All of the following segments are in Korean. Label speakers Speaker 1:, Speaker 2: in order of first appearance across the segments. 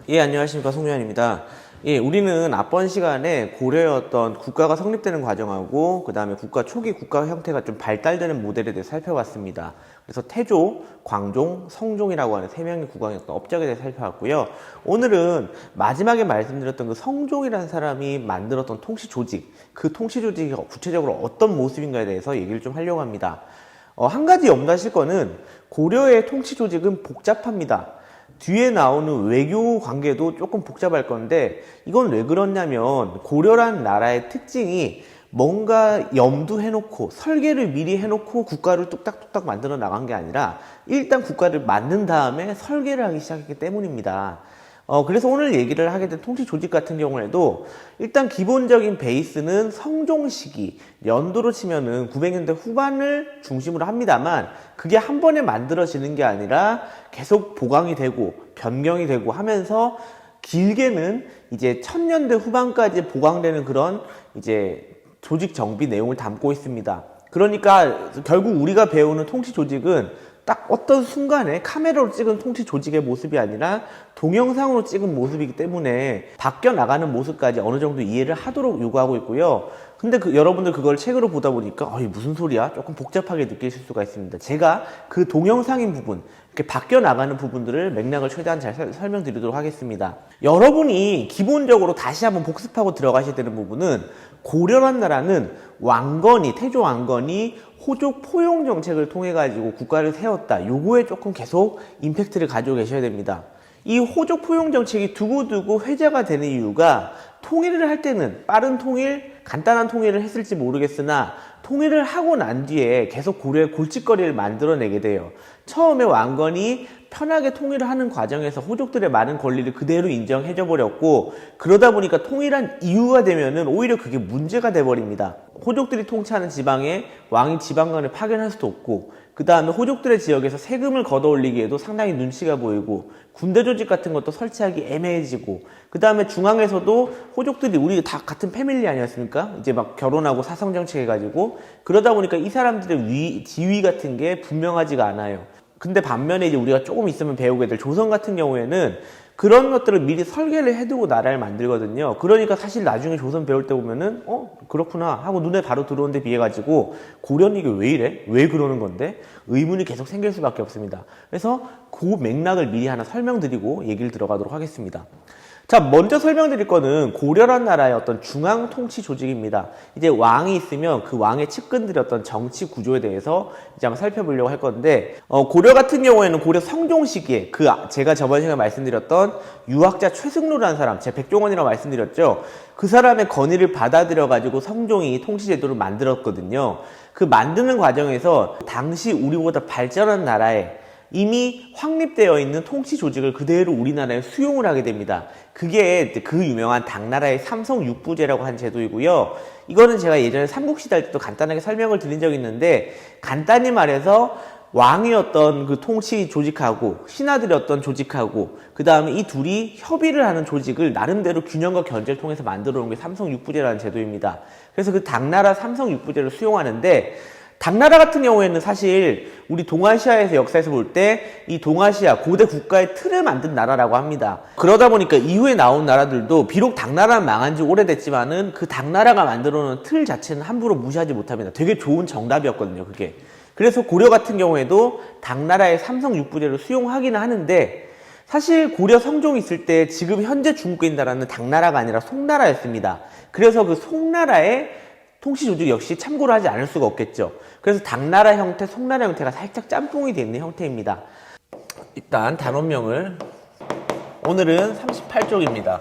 Speaker 1: 예, 안녕하십니까. 송유한입니다. 예, 우리는 앞번 시간에 고려의 어떤 국가가 성립되는 과정하고 그 다음에 국가 초기 국가 형태가 좀 발달되는 모델에 대해서 살펴봤습니다. 그래서 태조, 광종, 성종이라고 하는 세 명의 국왕의 어떤 업적에 대해서 살펴봤고요. 오늘은 마지막에 말씀드렸던 그 성종이라는 사람이 만들었던 통치 조직, 그 통치 조직이 구체적으로 어떤 모습인가에 대해서 얘기를 좀 하려고 합니다. 한 가지 염두하실 거는 고려의 통치 조직은 복잡합니다. 뒤에 나오는 외교 관계도 조금 복잡할 건데 이건 왜 그렇냐면 고려라는 나라의 특징이 뭔가 염두해놓고 설계를 미리 해놓고 국가를 뚝딱뚝딱 만들어 나간 게 아니라 일단 국가를 만든 다음에 설계를 하기 시작했기 때문입니다. 그래서 오늘 얘기를 하게 된 통치 조직 같은 경우에도 일단 기본적인 베이스는 성종 시기, 연도로 치면은 900년대 후반을 중심으로 합니다만 그게 한 번에 만들어지는 게 아니라 계속 보강이 되고 변경이 되고 하면서 길게는 이제 1000년대 후반까지 보강되는 그런 이제 조직 정비 내용을 담고 있습니다. 그러니까 결국 우리가 배우는 통치 조직은 딱 어떤 순간에 카메라로 찍은 통치 조직의 모습이 아니라 동영상으로 찍은 모습이기 때문에 바뀌어 나가는 모습까지 어느 정도 이해를 하도록 요구하고 있고요. 근데 여러분들 그걸 책으로 보다 보니까 어이 무슨 소리야? 조금 복잡하게 느끼실 수가 있습니다. 제가 그 동영상인 부분, 이렇게 바뀌어 나가는 부분들을 맥락을 최대한 잘 설명드리도록 하겠습니다. 여러분이 기본적으로 다시 한번 복습하고 들어가셔야 되는 부분은 고려란 나라는 왕건이, 태조 왕건이 호족 포용 정책을 통해 가지고 국가를 세웠다. 요거에 조금 계속 임팩트를 가지고 계셔야 됩니다. 이 호족 포용 정책이 두고두고 회자가 되는 이유가 통일을 할 때는 빠른 통일, 간단한 통일을 했을지 모르겠으나 통일을 하고 난 뒤에 계속 고려의 골칫거리를 만들어내게 돼요. 처음에 왕건이 편하게 통일을 하는 과정에서 호족들의 많은 권리를 그대로 인정해줘 버렸고 그러다 보니까 통일한 이유가 되면은 오히려 그게 문제가 돼버립니다. 호족들이 통치하는 지방에 왕이 지방관을 파견할 수도 없고 그 다음에 호족들의 지역에서 세금을 걷어올리기에도 상당히 눈치가 보이고 군대 조직 같은 것도 설치하기 애매해지고 그 다음에 중앙에서도 호족들이 우리 다 같은 패밀리 아니었습니까? 이제 막 결혼하고 사성정책 해가지고 그러다 보니까 이 사람들의 지위 같은 게 분명하지가 않아요. 근데 반면에 이제 우리가 조금 있으면 배우게 될 조선 같은 경우에는 그런 것들을 미리 설계를 해두고 나라를 만들거든요. 그러니까 사실 나중에 조선 배울 때 보면은 그렇구나 하고 눈에 바로 들어온 데 비해 가지고 고려는 이게 왜 이래? 왜 그러는 건데? 의문이 계속 생길 수밖에 없습니다. 그래서 그 맥락을 미리 하나 설명드리고 얘기를 들어가도록 하겠습니다. 자, 먼저 설명드릴 거는 고려란 나라의 어떤 중앙 통치 조직입니다. 이제 왕이 있으면 그 왕의 측근들의 어떤 정치 구조에 대해서 이제 한번 살펴보려고 할 건데, 고려 같은 경우에는 고려 성종 시기에 제가 저번 시간에 말씀드렸던 유학자 최승로라는 사람, 제가 백종원이라고 말씀드렸죠. 그 사람의 건의를 받아들여가지고 성종이 통치 제도를 만들었거든요. 그 만드는 과정에서 당시 우리보다 발전한 나라에 이미 확립되어 있는 통치 조직을 그대로 우리나라에 수용을 하게 됩니다. 그게 그 유명한 당나라의 삼성육부제라고 한 제도이고요. 이거는 제가 예전에 삼국시대 할 때도 간단하게 설명을 드린 적이 있는데 간단히 말해서 왕이 어떤 그 통치 조직하고 신하들이 어떤 조직하고 그 다음에 이 둘이 협의를 하는 조직을 나름대로 균형과 견제를 통해서 만들어 놓은 게 삼성육부제라는 제도입니다. 그래서 그 당나라 삼성육부제를 수용하는데 당나라 같은 경우에는 사실 우리 동아시아에서 역사에서 볼 때 이 동아시아 고대 국가의 틀을 만든 나라라고 합니다. 그러다 보니까 이후에 나온 나라들도 비록 당나라는 망한 지 오래됐지만은 그 당나라가 만들어 놓은 틀 자체는 함부로 무시하지 못합니다. 되게 좋은 정답이었거든요, 그게. 그래서 고려 같은 경우에도 당나라의 삼성육부제를 수용하기는 하는데 사실 고려 성종이 있을 때 지금 현재 중국에 있는 나라는 당나라가 아니라 송나라였습니다. 그래서 그 송나라의 통치 조직 역시 참고를 하지 않을 수가 없겠죠. 그래서 당나라 형태, 송나라 형태가 살짝 짬뽕이 되어 있는 형태입니다. 일단 단원명을 오늘은 38쪽입니다.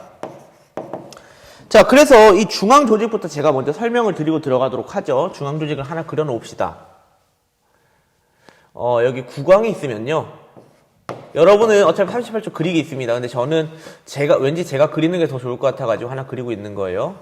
Speaker 1: 자, 그래서 이 중앙 조직부터 제가 먼저 설명을 드리고 들어가도록 하죠. 중앙 조직을 하나 그려 놓읍시다. 여기 국왕이 있으면요. 여러분은 어차피 38쪽 그리기 있습니다. 근데 저는 왠지 제가 그리는 게 더 좋을 것 같아가지고 하나 그리고 있는 거예요.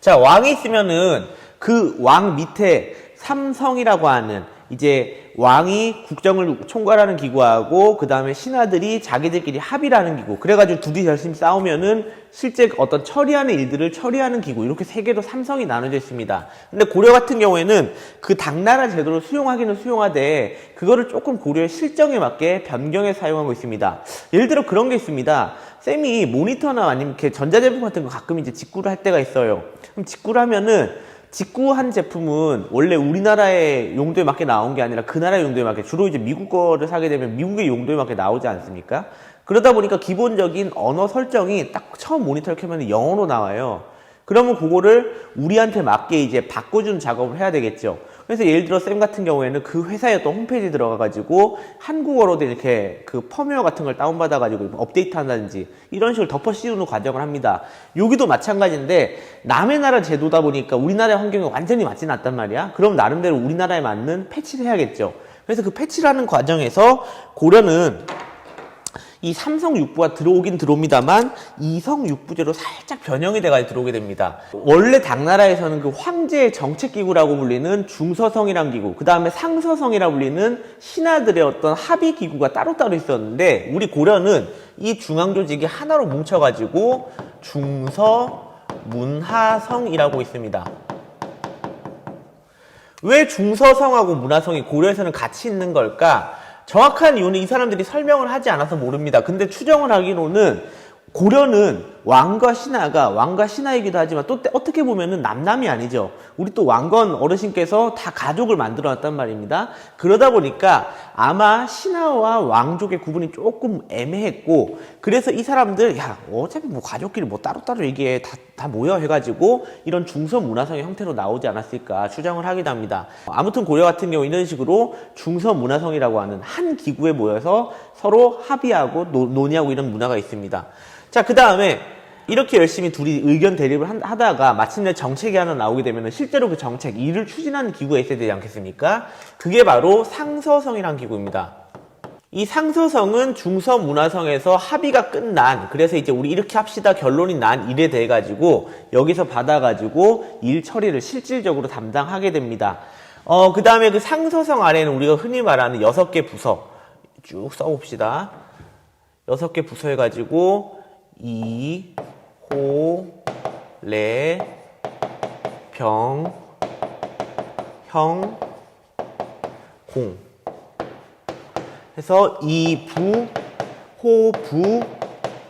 Speaker 1: 자, 왕이 있으면은 그 왕 밑에 삼성이라고 하는 이제 왕이 국정을 총괄하는 기구하고 그 다음에 신하들이 자기들끼리 합의를 하는 기구. 그래가지고 둘이 열심히 싸우면은 실제 어떤 처리하는 일들을 처리하는 기구. 이렇게 세 개로 삼성이 나눠져 있습니다. 근데 고려 같은 경우에는 그 당나라 제도를 수용하기는 수용하되 그거를 조금 고려의 실정에 맞게 변경해 사용하고 있습니다. 예를 들어 그런 게 있습니다. 쌤이 모니터나 아니면 이렇게 전자제품 같은 거 가끔 이제 직구를 할 때가 있어요. 그럼 직구를 하면은 직구한 제품은 원래 우리나라의 용도에 맞게 나온 게 아니라 그 나라 용도에 맞게 주로 이제 미국 거를 사게 되면 미국의 용도에 맞게 나오지 않습니까? 그러다 보니까 기본적인 언어 설정이 딱 처음 모니터를 켜면 영어로 나와요. 그러면 그거를 우리한테 맞게 이제 바꿔주는 작업을 해야 되겠죠. 그래서 예를 들어 쌤 같은 경우에는 그 회사의 어떤 홈페이지 들어가가지고 한국어로도 이렇게 그 펌웨어 같은 걸 다운받아가지고 업데이트 한다든지 이런 식으로 덮어 씌우는 과정을 합니다. 여기도 마찬가지인데 남의 나라 제도다 보니까 우리나라의 환경이 완전히 맞지는 않단 말이야. 그럼 나름대로 우리나라에 맞는 패치를 해야겠죠. 그래서 그 패치를 하는 과정에서 고려는 이 삼성 육부가 들어오긴 들어옵니다만 이성 육부제로 살짝 변형이 돼가지고 들어오게 됩니다. 원래 당나라에서는 그 황제의 정책기구라고 불리는 중서성이란 기구, 그 다음에 상서성이라고 불리는 신하들의 어떤 합의 기구가 따로따로 있었는데 우리 고려는 이 중앙조직이 하나로 뭉쳐가지고 중서문하성이라고 있습니다. 왜 중서성하고 문하성이 고려에서는 같이 있는 걸까? 정확한 이유는 이 사람들이 설명을 하지 않아서 모릅니다. 근데 추정을 하기로는 고려는 왕과 신하이기도 하지만 또 어떻게 보면은 남남이 아니죠. 우리 또 왕건 어르신께서 다 가족을 만들어 놨단 말입니다. 그러다 보니까 아마 신하와 왕족의 구분이 조금 애매했고 그래서 이 사람들 야 어차피 뭐 가족끼리 뭐 따로따로 얘기해 다 모여 해가지고 이런 중서문화성의 형태로 나오지 않았을까 추정을 하기도 합니다. 아무튼 고려 같은 경우 이런 식으로 중서문화성이라고 하는 한 기구에 모여서 서로 합의하고 논의하고 이런 문화가 있습니다. 자, 그 다음에 이렇게 열심히 둘이 의견 대립을 하다가 마침내 정책이 하나 나오게 되면 실제로 그 정책, 일을 추진하는 기구가 있어야 되지 않겠습니까? 그게 바로 상서성이라는 기구입니다. 이 상서성은 중서문화성에서 합의가 끝난, 그래서 이제 우리 이렇게 합시다 결론이 난 일에 대해 가지고 여기서 받아가지고 일 처리를 실질적으로 담당하게 됩니다. 그 다음에 그 상서성 아래는 우리가 흔히 말하는 6개 부서 쭉 써봅시다. 6개 부서 해가지고 이, 호, 레, 병, 형, 공 해서 이부, 호부,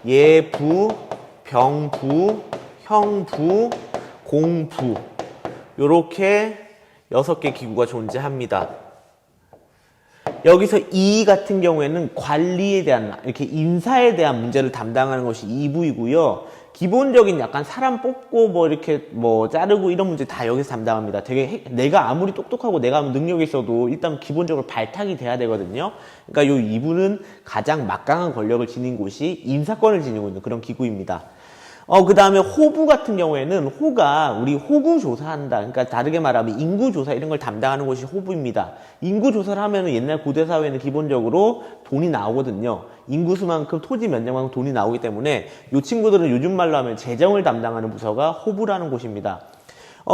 Speaker 1: 예부, 병부, 형부, 공부 요렇게 6개 기구가 존재합니다. 여기서 이 같은 경우에는 관리에 대한 이렇게 인사에 대한 문제를 담당하는 것이 2부이고요. 기본적인 약간 사람 뽑고 뭐 이렇게 뭐 자르고 이런 문제 다 여기서 담당합니다. 되게 내가 아무리 똑똑하고 내가 능력이 있어도 일단 기본적으로 발탁이 돼야 되거든요. 그러니까 요 2부는 가장 막강한 권력을 지닌 곳이 인사권을 지니고 있는 그런 기구입니다. 그 다음에 호부 같은 경우에는 호가 우리 호구 조사한다. 그러니까 다르게 말하면 인구 조사 이런 걸 담당하는 곳이 호부입니다. 인구 조사를 하면은 옛날 고대 사회는 기본적으로 돈이 나오거든요. 인구수만큼 토지 면적만큼 돈이 나오기 때문에 이 친구들은 요즘 말로 하면 재정을 담당하는 부서가 호부라는 곳입니다.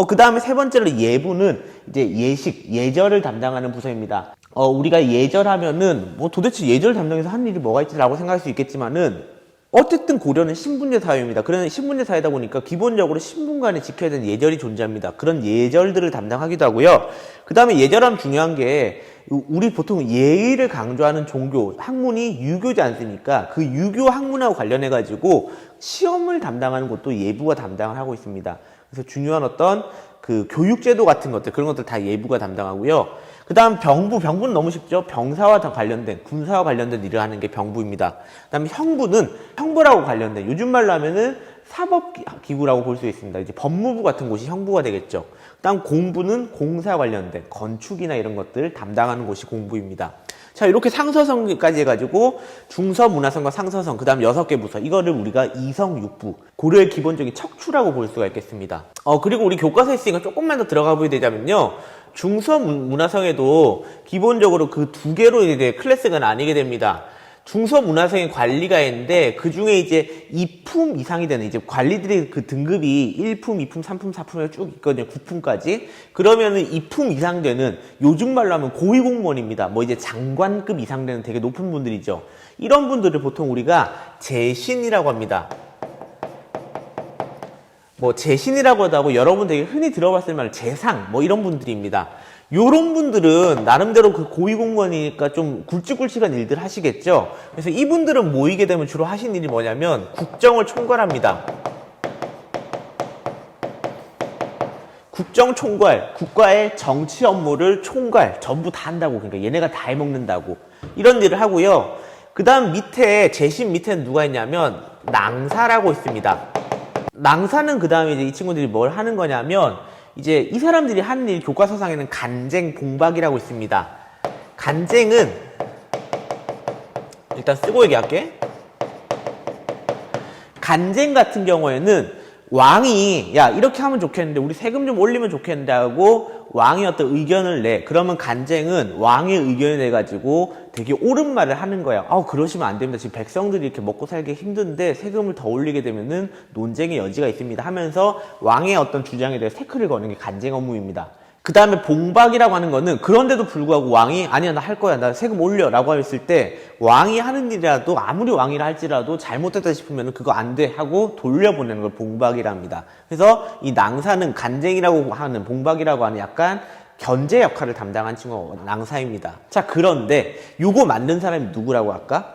Speaker 1: 그 다음에 세 번째로 예부는 이제 예식, 예절을 담당하는 부서입니다. 우리가 예절하면은 뭐 도대체 예절 담당해서 하는 일이 뭐가 있지라고 생각할 수 있겠지만은 어쨌든 고려는 신분제 사회입니다. 그런 신분제 사회다 보니까 기본적으로 신분 간에 지켜야 되는 예절이 존재합니다. 그런 예절들을 담당하기도 하고요. 그 다음에 예절하면 중요한 게 우리 보통 예의를 강조하는 종교, 학문이 유교지 않습니까? 그 유교 학문하고 관련해 가지고 시험을 담당하는 것도 예부가 담당을 하고 있습니다. 그래서 중요한 어떤 그 교육제도 같은 것들 그런 것들 다 예부가 담당하고요. 그 다음 병부는 너무 쉽죠. 병사와 관련된 군사와 관련된 일을 하는 게 병부입니다. 그 다음에 형부는 형부라고 관련된 요즘 말로 하면은 사법기구라고 볼 수 있습니다. 이제 법무부 같은 곳이 형부가 되겠죠. 그 다음 공부는 공사 관련된 건축이나 이런 것들을 담당하는 곳이 공부입니다. 자, 이렇게 상서성까지 해가지고 중서문화성과 상서성, 그 다음 6개 부서, 이거를 우리가 이성육부, 고려의 기본적인 척추라고 볼 수가 있겠습니다. 그리고 우리 교과서에 있으니까 조금만 더 들어가 보게 되자면요. 중서문화성에도 기본적으로 그 2개로 이제 클래스가 나뉘게 됩니다. 중서 문화성의 관리가 있는데 그 중에 이제 2품 이상이 되는 이제 관리들의 그 등급이 1품, 2품, 3품, 4품에 쭉 있거든요. 9품까지. 그러면은 2품 이상 되는 요즘 말로 하면 고위공무원입니다. 뭐 이제 장관급 이상 되는 되게 높은 분들이죠. 이런 분들을 보통 우리가 재신이라고 합니다. 뭐 재신이라고 하고 여러분 되게 흔히 들어봤을 말 재상 뭐 이런 분들입니다. 요런 분들은 나름대로 그 고위공무원이니까 좀 굵직굵직한 일들 하시겠죠. 그래서 이분들은 모이게 되면 주로 하신 일이 뭐냐면 국정을 총괄합니다. 국정총괄, 국가의 정치 업무를 총괄 전부 다 한다고. 그러니까 얘네가 다 해먹는다고 이런 일을 하고요. 그 다음 밑에 재신 밑에는 누가 있냐면 낭사라고 있습니다. 낭사는 그 다음에 이제 이 친구들이 뭘 하는 거냐면 이제 이 사람들이 하는 일 교과서상에는 간쟁, 봉박이라고 있습니다. 간쟁은 일단 쓰고 얘기할게. 간쟁 같은 경우에는 왕이 야 이렇게 하면 좋겠는데 우리 세금 좀 올리면 좋겠는데 하고 왕이 어떤 의견을 내. 그러면 간쟁은 왕의 의견을 내가지고 되게 옳은 말을 하는 거야. 그러시면 안 됩니다. 지금 백성들이 이렇게 먹고 살기 힘든데 세금을 더 올리게 되면은 논쟁의 여지가 있습니다 하면서 왕의 어떤 주장에 대해 태클을 거는 게 간쟁 업무입니다. 그 다음에 봉박이라고 하는 거는 그런데도 불구하고 왕이 아니야 나 할 거야 나 세금 올려 라고 했을 때 왕이 하는 일이라도 아무리 왕이라 할지라도 잘못됐다 싶으면 그거 안 돼 하고 돌려보내는 걸 봉박이라 합니다. 그래서 이 낭사는 간쟁이라고 하는 봉박이라고 하는 약간 견제 역할을 담당한 친구가 낭사입니다. 자, 그런데 요거 만든 사람이 누구라고 할까?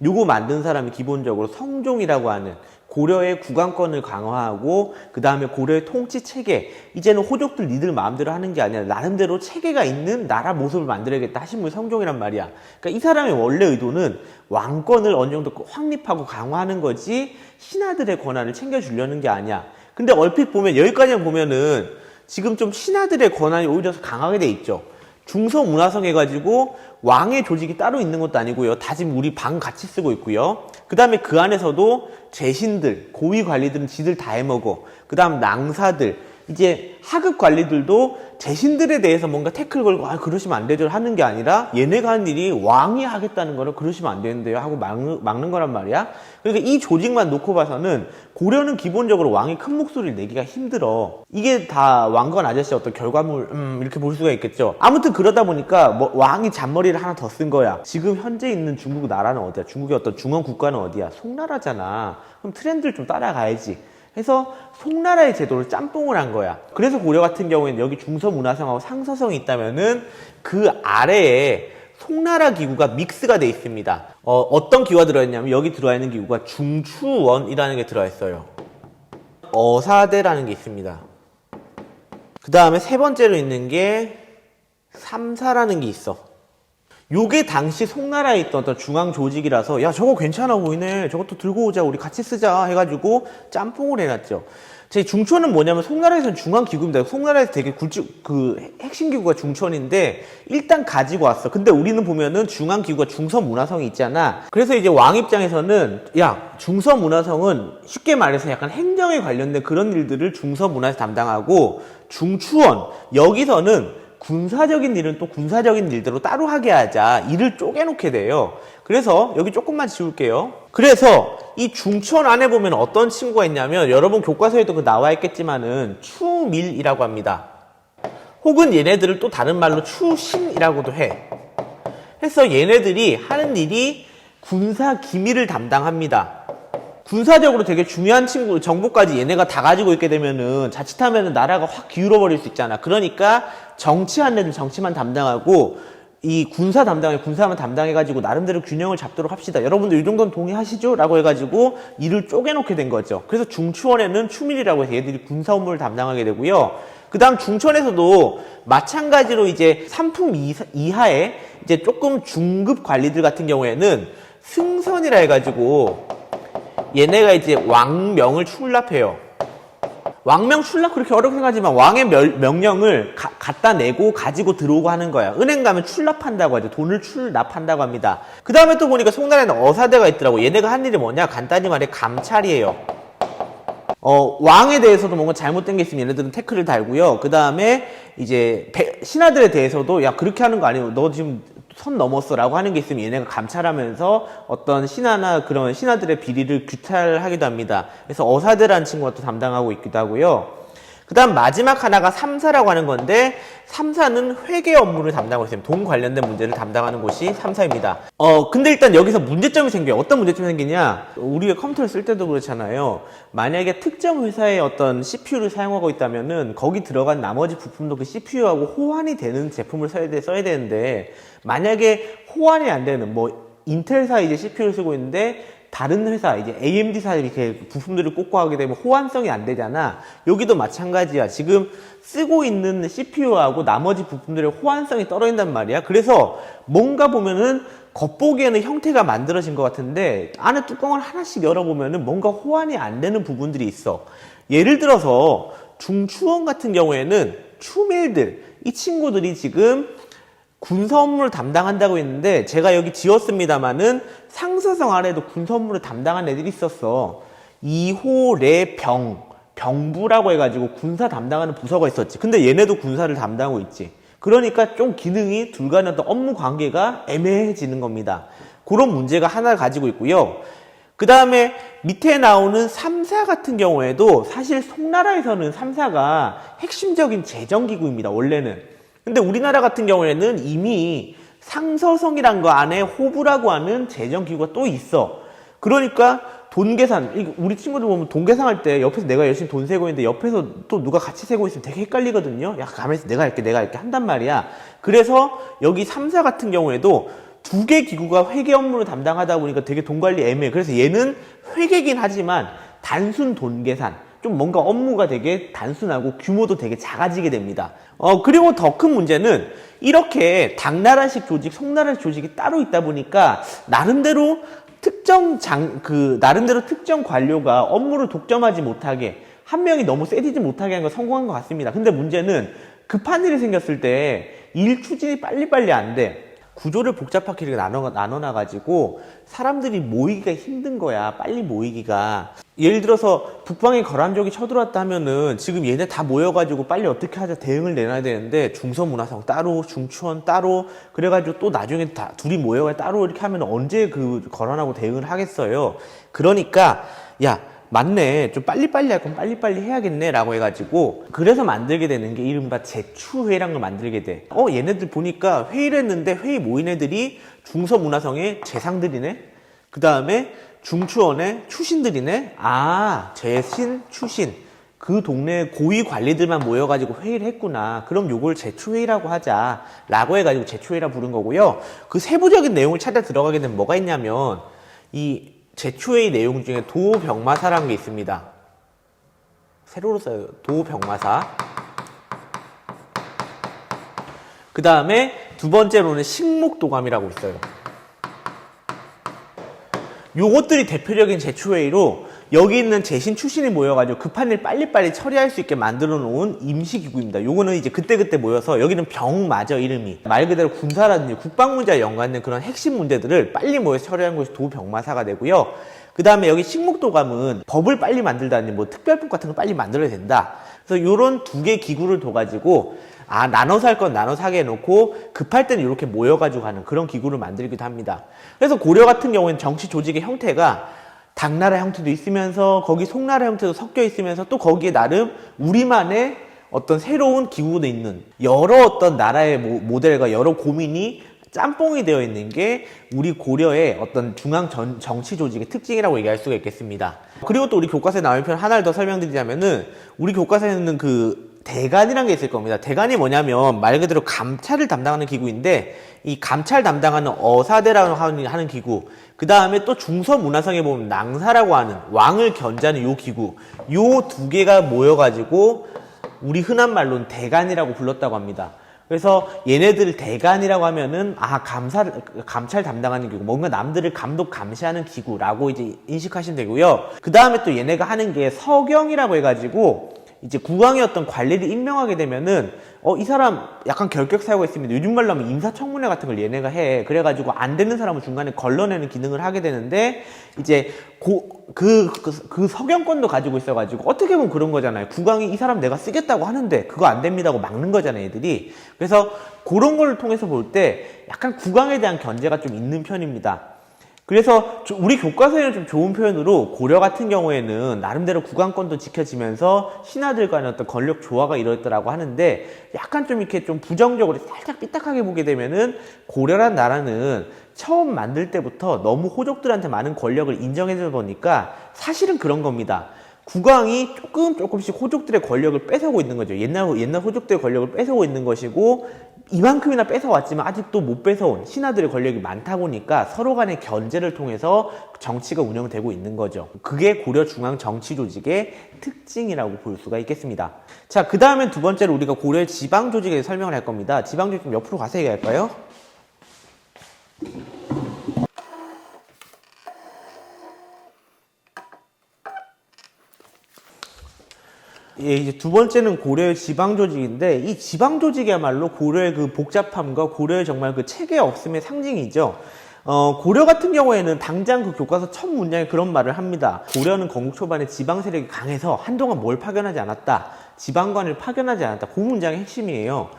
Speaker 1: 요거 만든 사람이 기본적으로 성종이라고 하는 고려의 국왕권을 강화하고 그 다음에 고려의 통치 체계, 이제는 호족들 니들 마음대로 하는 게 아니라 나름대로 체계가 있는 나라 모습을 만들어야겠다 하신 분이 성종이란 말이야. 그러니까 이 사람의 원래 의도는 왕권을 어느 정도 확립하고 강화하는 거지 신하들의 권한을 챙겨주려는 게 아니야. 근데 얼핏 보면 여기까지만 보면은 지금 좀 신하들의 권한이 오히려 강하게 돼 있죠. 중서 문화성 해가지고 왕의 조직이 따로 있는 것도 아니고요. 다 지금 우리 방 같이 쓰고 있고요. 그 다음에 그 안에서도 재신들, 고위 관리들은 지들 다 해먹어. 그 다음 낭사들, 이제 하급 관리들도 재신들에 대해서 뭔가 태클 걸고 그러시면 안 되죠 하는 게 아니라 얘네가 하는 일이 왕이 하겠다는 거를 그러시면 안 되는데요 하고 막는 거란 말이야. 그러니까 이 조직만 놓고 봐서는 고려는 기본적으로 왕이 큰 목소리를 내기가 힘들어. 이게 다 왕건 아저씨 어떤 결과물 이렇게 볼 수가 있겠죠. 아무튼 그러다 보니까 뭐 왕이 잔머리를 하나 더 쓴 거야. 지금 현재 있는 중국 나라는 어디야? 중국의 어떤 중원 국가는 어디야? 송나라잖아. 그럼 트렌드를 좀 따라가야지. 해서 송나라의 제도를 짬뽕을 한 거야. 그래서 고려 같은 경우에는 여기 중서문화성하고 상서성이 있다면은 그 아래에 송나라 기구가 믹스가 돼 있습니다. 어떤 기구가 들어있냐면 여기 들어와 있는 기구가 중추원이라는 게 들어있어요. 어사대라는 게 있습니다. 그 다음에 세 번째로 있는 게 삼사라는 게 있어. 요게 당시 송나라에 있던 어떤 중앙 조직이라서 야 저거 괜찮아 보이네 저것도 들고 오자 우리 같이 쓰자 해가지고 짬뽕을 해놨죠. 제 중천은 뭐냐면 송나라에서는 중앙 기구입니다. 송나라에서 되게 핵심 기구가 중천인데 일단 가지고 왔어. 근데 우리는 보면은 중앙 기구가 중서 문화성이 있잖아. 그래서 이제 왕 입장에서는 야 중서 문화성은 쉽게 말해서 약간 행정에 관련된 그런 일들을 중서 문화에서 담당하고 중추원 여기서는 군사적인 일은 또 군사적인 일대로 따로 하게 하자. 일을 쪼개놓게 돼요. 그래서 여기 조금만 지울게요. 그래서 이 중천 안에 보면 어떤 친구가 있냐면 여러분 교과서에도 그 나와 있겠지만은 추밀이라고 합니다. 혹은 얘네들을 또 다른 말로 추신이라고도 해. 그래서 얘네들이 하는 일이 군사 기밀을 담당합니다. 군사적으로 되게 중요한 정보까지 얘네가 다 가지고 있게 되면은 자칫하면은 나라가 확 기울어 버릴 수 있잖아. 그러니까 정치한 애들 정치만 담당하고 이 군사 담당에 군사만 담당해가지고 나름대로 균형을 잡도록 합시다. 여러분들 이 정도는 동의하시죠? 라고 해가지고 일을 쪼개놓게 된 거죠. 그래서 중추원에는 추밀이라고 해서 얘들이 군사 업무를 담당하게 되고요. 그 다음 중천에서도 마찬가지로 이제 3품 이하의 이제 조금 중급 관리들 같은 경우에는 승선이라 해가지고 얘네가 이제 왕명을 출납해요. 왕명 출납 그렇게 어렵게 생각하지만 왕의 명령을 갖다 내고 가지고 들어오고 하는 거야. 은행 가면 출납한다고 하죠. 돈을 출납한다고 합니다. 그 다음에 또 보니까 송나라에는 어사대가 있더라고. 얘네가 한 일이 뭐냐? 간단히 말해 감찰이에요. 왕에 대해서도 뭔가 잘못된 게 있으면 얘네들은 태클을 달고요. 그 다음에 이제 신하들에 대해서도 야 그렇게 하는 거 아니에요. 너 지금 선 넘었어 라고 하는 게 있으면 얘네가 감찰하면서 어떤 신하나 그런 신하들의 비리를 규탈하기도 합니다. 그래서 어사대라는 친구가 또 담당하고 있기도 하고요. 그 다음 마지막 하나가 3사라고 하는 건데 3사는 회계 업무를 담당하고 있습니다. 돈 관련된 문제를 담당하는 곳이 3사입니다. 근데 일단 여기서 문제점이 생겨요. 어떤 문제점이 생기냐? 우리가 컴퓨터를 쓸 때도 그렇잖아요. 만약에 특정 회사의 어떤 CPU를 사용하고 있다면은 거기 들어간 나머지 부품도 그 CPU하고 호환이 되는 제품을 써야 되는데 만약에 호환이 안 되는 인텔사 이제 CPU를 쓰고 있는데 다른 회사, 이제 AMD사 이렇게 부품들을 꽂고 하게 되면 호환성이 안 되잖아. 여기도 마찬가지야. 지금 쓰고 있는 CPU하고 나머지 부품들의 호환성이 떨어진단 말이야. 그래서 뭔가 보면은 겉보기에는 형태가 만들어진 것 같은데 안에 뚜껑을 하나씩 열어보면은 뭔가 호환이 안 되는 부분들이 있어. 예를 들어서 중추원 같은 경우에는 추밀들, 이 친구들이 지금 군사 업무를 담당한다고 했는데 제가 여기 지었습니다만은 상서성 아래에도 군사 업무를 담당한 애들이 있었어. 2호 병부라고 해가지고 군사 담당하는 부서가 있었지. 근데 얘네도 군사를 담당하고 있지. 그러니까 좀 기능이 둘 간의 어떤 업무 관계가 애매해지는 겁니다. 그런 문제가 하나를 가지고 있고요. 그 다음에 밑에 나오는 3사 같은 경우에도 사실 송나라에서는 3사가 핵심적인 재정기구입니다. 원래는. 근데 우리나라 같은 경우에는 이미 상서성이란 거 안에 호부라고 하는 재정기구가 또 있어. 그러니까 돈 계산, 우리 친구들 보면 돈 계산할 때 옆에서 내가 열심히 돈 세고 있는데 옆에서 또 누가 같이 세고 있으면 되게 헷갈리거든요. 야, 가만히 있어. 내가 할게 한단 말이야. 그래서 여기 3사 같은 경우에도 두 개 기구가 회계 업무를 담당하다 보니까 되게 돈 관리 애매해. 그래서 얘는 회계긴 하지만 단순 돈 계산. 좀 뭔가 업무가 되게 단순하고 규모도 되게 작아지게 됩니다. 그리고 더 큰 문제는 이렇게 당나라식 조직, 송나라식 조직이 따로 있다 보니까 나름대로 특정 관료가 업무를 독점하지 못하게 한 명이 너무 세지지 못하게 하는 거 성공한 것 같습니다. 근데 문제는 급한 일이 생겼을 때 일 추진이 빨리빨리 안 돼. 구조를 복잡하게 나눠놔가지고 사람들이 모이기가 힘든 거야. 빨리 모이기가. 예를 들어서 북방에 거란족이 쳐들어왔다 하면은 지금 얘네 다 모여가지고 빨리 어떻게 하자 대응을 내놔야 되는데 중서문화성 따로, 중추원 따로, 그래가지고 또 나중에 다 둘이 모여가 따로 이렇게 하면 언제 그 거란하고 대응을 하겠어요. 그러니까 야, 맞네. 좀 빨리빨리 할 건 빨리빨리 해야겠네. 라고 해가지고, 그래서 만들게 되는 게 이른바 제추회라는 걸 만들게 돼. 얘네들 보니까 회의를 했는데 회의 모인 애들이 중서문화성의 재상들이네? 그 다음에 중추원의 추신들이네? 재신, 추신. 그 동네 고위 관리들만 모여가지고 회의를 했구나. 그럼 요걸 제추회의라고 하자. 라고 해가지고 제추회의라 부른 거고요. 그 세부적인 내용을 찾아 들어가게 되면 뭐가 있냐면, 이 제추회의 내용 중에 도병마사라는 게 있습니다. 세로로 써요. 도병마사. 그 다음에 두 번째로는 식목도감이라고 있어요. 요것들이 대표적인 제추회의로 여기 있는 재신 출신이 모여가지고 급한 일 빨리빨리 처리할 수 있게 만들어 놓은 임시기구입니다. 요거는 이제 그때그때 모여서 여기는 병마저 이름이. 말 그대로 군사라든지 국방 문제와 연관된 그런 핵심 문제들을 빨리 모여서 처리하는 것이 도병마사가 되고요. 그 다음에 여기 식목도감은 법을 빨리 만들다니 특별법 같은 거 빨리 만들어야 된다. 그래서 요런 두 개 기구를 둬가지고 나눠서 할 건 나눠서 하게 해놓고 급할 때는 이렇게 모여가지고 하는 그런 기구를 만들기도 합니다. 그래서 고려 같은 경우에는 정치 조직의 형태가 당나라 형태도 있으면서 거기 송나라 형태도 섞여 있으면서 또 거기에 나름 우리만의 어떤 새로운 기구도 있는 여러 어떤 나라의 모델과 여러 고민이 짬뽕이 되어 있는 게 우리 고려의 어떤 중앙 정치 조직의 특징이라고 얘기할 수가 있겠습니다. 그리고 또 우리 교과서에 나오는 편 하나를 더 설명드리자면은 우리 교과서에는 그 대간이라는 게 있을 겁니다. 대간이 뭐냐면 말 그대로 감찰을 담당하는 기구인데 이 감찰 담당하는 어사대라고 하는 기구, 그 다음에 또 중서문화성에 보면 낭사라고 하는 왕을 견제하는 요 기구, 요 두 개가 모여가지고 우리 흔한 말로는 대간이라고 불렀다고 합니다. 그래서 얘네들 대간이라고 하면은 감찰 담당하는 기구, 뭔가 남들을 감독 감시하는 기구라고 이제 인식하시면 되고요. 그 다음에 또 얘네가 하는 게 서경이라고 해가지고 이제 국왕의 어떤 관리를 임명하게 되면은 이 사람 약간 결격 사유가 있습니다. 요즘 말로 하면 인사청문회 같은 걸 얘네가 해. 그래가지고 안 되는 사람을 중간에 걸러내는 기능을 하게 되는데 이제 그 석영권도 가지고 있어가지고 어떻게 보면 그런 거잖아요. 국왕이 이 사람 내가 쓰겠다고 하는데 그거 안 됩니다고 막는 거잖아요, 애들이. 그래서 그런 걸 통해서 볼 때 약간 국왕에 대한 견제가 좀 있는 편입니다. 그래서 우리 교과서에는 좀 좋은 표현으로 고려 같은 경우에는 나름대로 국왕권도 지켜지면서 신하들 간의 어떤 권력 조화가 이루어졌다고 하는데 약간 좀 이렇게 좀 부정적으로 살짝 삐딱하게 보게 되면은 고려란 나라는 처음 만들 때부터 너무 호족들한테 많은 권력을 인정해주다 보니까 사실은 그런 겁니다. 국왕이 조금씩 호족들의 권력을 뺏어오고 있는 거죠. 옛날 호족들의 권력을 뺏어오고 있는 것이고 이만큼이나 뺏어왔지만 아직도 못 뺏어온 신하들의 권력이 많다 보니까 서로 간의 견제를 통해서 정치가 운영되고 있는 거죠. 그게 고려 중앙 정치 조직의 특징이라고 볼 수가 있겠습니다. 자, 그 다음엔 두 번째로 우리가 고려의 지방 조직에 대해서 설명을 할 겁니다. 지방 조직 좀 옆으로 가서 얘기할까요? 예, 이제 두 번째는 고려의 지방 조직인데 이 지방 조직이야말로 고려의 그 복잡함과 고려의 정말 그 체계 없음의 상징이죠. 고려 같은 경우에는 당장 그 교과서 첫 문장에 그런 말을 합니다. 고려는 건국 초반에 지방 세력이 강해서 한동안 뭘 파견하지 않았다. 지방관을 파견하지 않았다. 그 문장의 핵심이에요.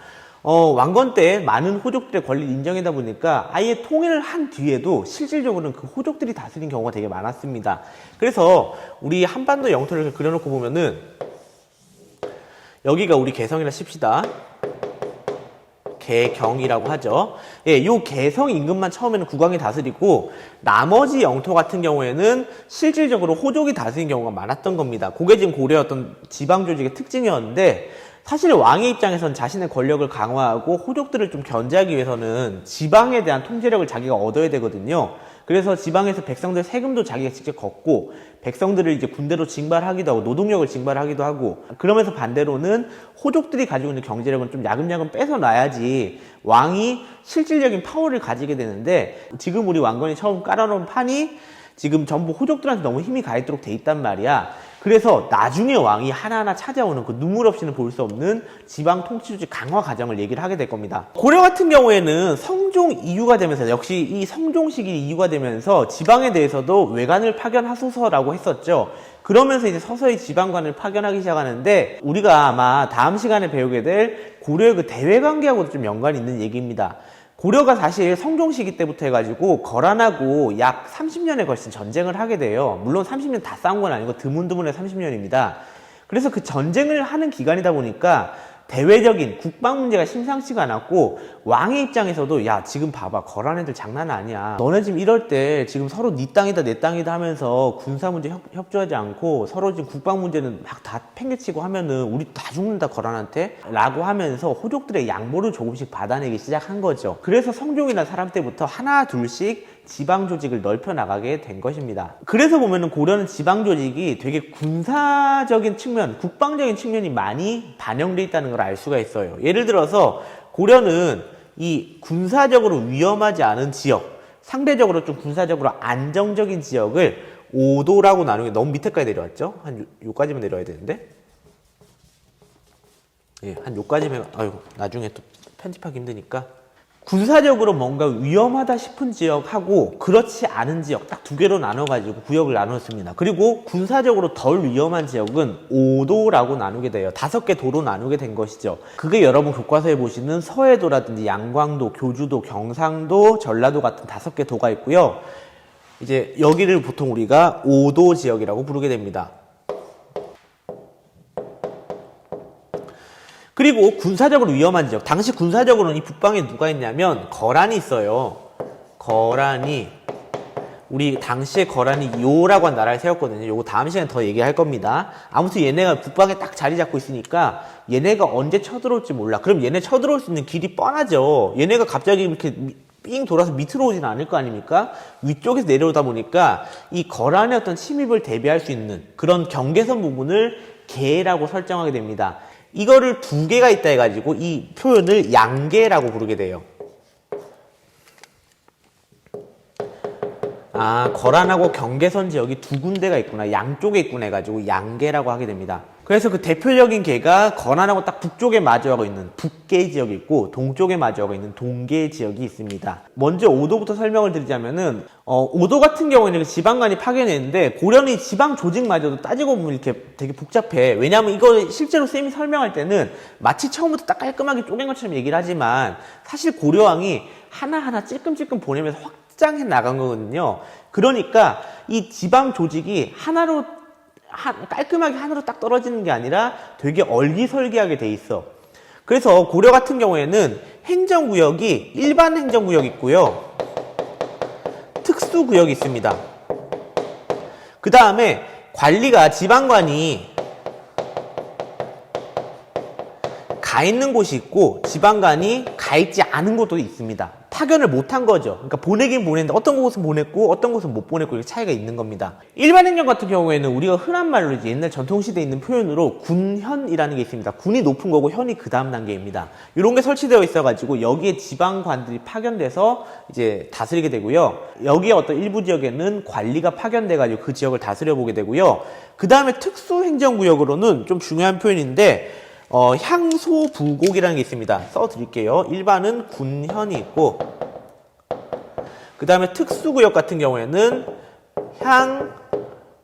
Speaker 1: 왕건 때 많은 호족들의 권리를 인정하다 보니까 아예 통일을 한 뒤에도 실질적으로는 그 호족들이 다스린 경우가 되게 많았습니다. 그래서 우리 한반도 영토를 그려놓고 보면은 여기가 우리 개성이라 칩시다. 개경이라고 하죠. 예, 요 개성 인근만 처음에는 국왕이 다스리고 나머지 영토 같은 경우에는 실질적으로 호족이 다스린 경우가 많았던 겁니다. 그게 지금 고려의 어떤 지방 조직의 특징이었는데 사실 왕의 입장에서는 자신의 권력을 강화하고 호족들을 좀 견제하기 위해서는 지방에 대한 통제력을 자기가 얻어야 되거든요. 그래서 지방에서 백성들 세금도 자기가 직접 걷고 백성들을 이제 군대로 징발하기도 하고 노동력을 징발하기도 하고 그러면서 반대로는 호족들이 가지고 있는 경제력은 좀 야금야금 뺏어놔야지 왕이 실질적인 파워를 가지게 되는데 지금 우리 왕건이 처음 깔아놓은 판이 지금 전부 호족들한테 너무 힘이 가있도록 돼 있단 말이야. 그래서 나중에 왕이 하나하나 찾아오는 그 눈물 없이는 볼 수 없는 지방 통치조직 강화 과정을 얘기를 하게 될 겁니다. 고려 같은 경우에는 성종 이후가 되면서 역시 이 성종시기 이후가 되면서 지방에 대해서도 외관을 파견하소서라고 했었죠. 그러면서 이제 서서히 지방관을 파견하기 시작하는데 우리가 아마 다음 시간에 배우게 될 고려의 그 대외관계하고도 좀 연관이 있는 얘기입니다. 고려가 사실 성종 시기 때부터 해가지고 거란하고 약 30년에 걸친 전쟁을 하게 돼요. 물론 30년 다 싸운 건 아니고 드문드문의 30년입니다. 그래서 그 전쟁을 하는 기간이다 보니까 대외적인 국방 문제가 심상치가 않았고 왕의 입장에서도 야 지금 봐봐 거란 애들 장난 아니야. 너네 지금 이럴 때 지금 서로 네 땅이다 내 땅이다 하면서 군사 문제 협조하지 않고 서로 지금 국방 문제는 막 다 팽개치고 하면은 우리 다 죽는다 거란한테 라고 하면서 호족들의 양보를 조금씩 받아내기 시작한 거죠. 그래서 성종이라는 사람 때부터 하나 둘씩 지방 조직을 넓혀 나가게 된 것입니다. 그래서 보면은 고려는 지방 조직이 되게 군사적인 측면, 국방적인 측면이 많이 반영되어 있다는 걸 알 수가 있어요. 예를 들어서 고려는 이 군사적으로 위험하지 않은 지역, 상대적으로 좀 군사적으로 안정적인 지역을 5도라고 나누게. 너무 밑에까지 내려왔죠? 한 요까지만 내려와야 되는데. 예, 한 요까지면 아유 나중에 또 편집하기 힘드니까. 군사적으로 뭔가 위험하다 싶은 지역하고 그렇지 않은 지역 딱 두 개로 나눠가지고 구역을 나눴습니다. 그리고 군사적으로 덜 위험한 지역은 5도라고 나누게 돼요. 5개 도로 나누게 된 것이죠. 그게 여러분 교과서에 보시는 서해도라든지 양광도, 교주도, 경상도, 전라도 같은 5개 도가 있고요. 이제 여기를 보통 우리가 5도 지역이라고 부르게 됩니다. 그리고 군사적으로 위험한 지역. 당시 군사적으로는 이 북방에 누가 있냐면 거란이 있어요. 거란이. 우리 당시에 거란이 요라고 한 나라를 세웠거든요. 요거 다음 시간에 더 얘기할 겁니다. 아무튼 얘네가 북방에 딱 자리 잡고 있으니까 얘네가 언제 쳐들어올지 몰라. 그럼 얘네 쳐들어올 수 있는 길이 뻔하죠. 얘네가 갑자기 이렇게 삥 돌아서 밑으로 오진 않을 거 아닙니까? 위쪽에서 내려오다 보니까 이 거란의 어떤 침입을 대비할 수 있는 그런 경계선 부분을 계라고 설정하게 됩니다. 이거를 두 개가 있다 해가지고 이 표현을 양계라고 부르게 돼요. 거란하고 경계선 지역이 두 군데가 있구나. 양쪽에 있구나 해가지고 양계라고 하게 됩니다. 그래서 그 대표적인 계가 거란하고 딱 북쪽에 마주하고 있는 북계 지역이 있고 동쪽에 마주하고 있는 동계 지역이 있습니다. 먼저 오도부터 설명을 드리자면은 오도 같은 경우에는 지방간이 파견했는데 고려는 지방 조직마저도 따지고 보면 이렇게 되게 복잡해. 왜냐하면 이거 실제로 쌤이 설명할 때는 마치 처음부터 딱 깔끔하게 쪼갠 것처럼 얘기를 하지만 사실 고려왕이 하나하나 찔끔찔끔 보내면서 확장해 나간 거거든요. 그러니까 이 지방 조직이 하나로 깔끔하게 하나로 딱 떨어지는 게 아니라 되게 얼기설기하게 돼 있어. 그래서 고려 같은 경우에는 행정구역이 일반 행정구역이 있고요. 특수구역이 있습니다. 그 다음에 관리가 지방관이 가 있는 곳이 있고 지방관이 가 있지 않은 곳도 있습니다. 파견을 못한 거죠. 그러니까 보내긴 보냈는데 어떤 곳은 보냈고 어떤 곳은 못 보냈고 이렇게 차이가 있는 겁니다. 일반 행정 같은 경우에는 우리가 흔한 말로 이제 옛날 전통시대에 있는 표현으로 군현이라는 게 있습니다. 군이 높은 거고 현이 그 다음 단계입니다. 이런 게 설치되어 있어가지고 여기에 지방관들이 파견돼서 이제 다스리게 되고요. 여기에 어떤 일부 지역에는 관리가 파견돼가지고 그 지역을 다스려 보게 되고요. 그 다음에 특수행정구역으로는 좀 중요한 표현인데 향소부곡이라는 게 있습니다. 써드릴게요. 일반은 군현이 있고 그 다음에 특수구역 같은 경우에는